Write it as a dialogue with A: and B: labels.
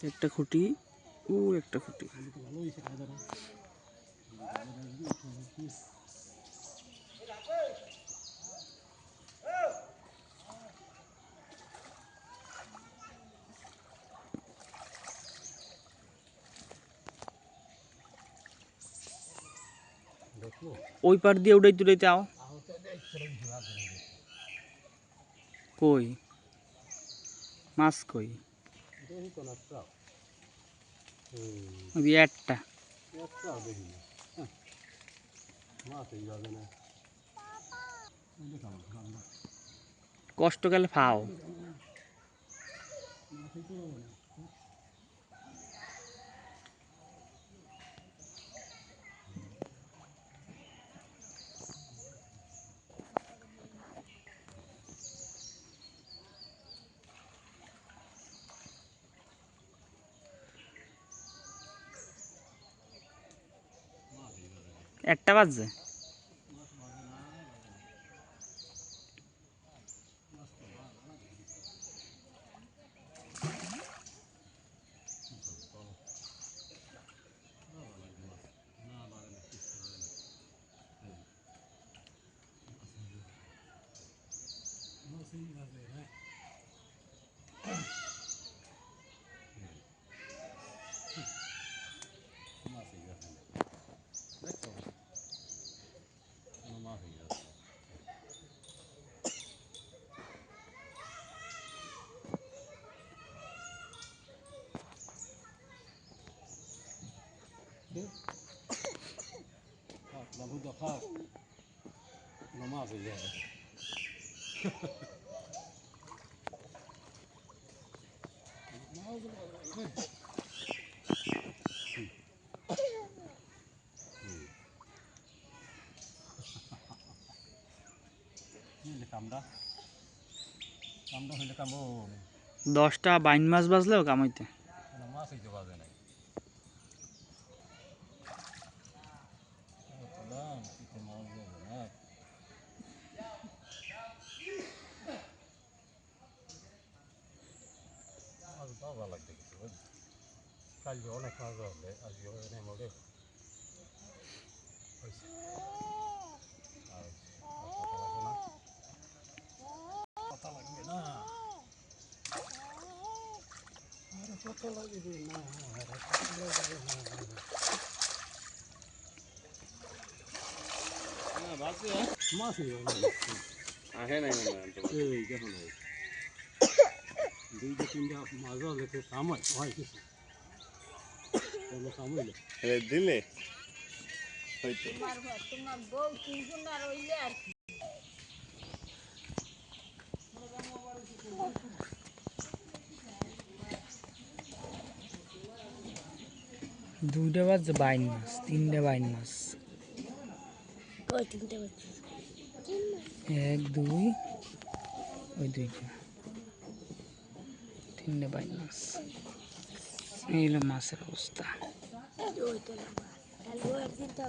A: একটা খুঁটি ও একটা খুঁটি। ওই পার দিয়ে উড়াইতে উড়াইতে আও। কই মাছ কই? একটা কষ্ট গেলে ফাও। একটা বাজছে।
B: Lagu dah kau, nama apa dia? Ini kamera, kamera ini kamu.
A: 10টা বাইন মাছ বাজলেও কামাইতে।
B: Nama apa itu bagian ini? Pulang, kita mau berenang. Az daha lagdı gibi. Kalbi ona fazla oldu. Az yok ne oldu? Pata lagi na. Pata lagi na. Na bazi ya. Masih ya. Ahe nahi na. Eh, দেখো না। দুইটা তিনটা মাছও লেখে কামাই হয় কিছু। কোনো কামাই না। দিলে হয়তো। তোমার বউ তিনজন আর হইলে আর কি।
A: দুইটা বাজছে বাইন মাছ, 3টা বাইন মাছ।
C: কই 3টা বাজছে?
A: 1 2 ওই 2টা 3টা বাইন মাছ। এই হলো মাছের অবস্থা।
C: ওই তো না, তাহলে ও একদিন তো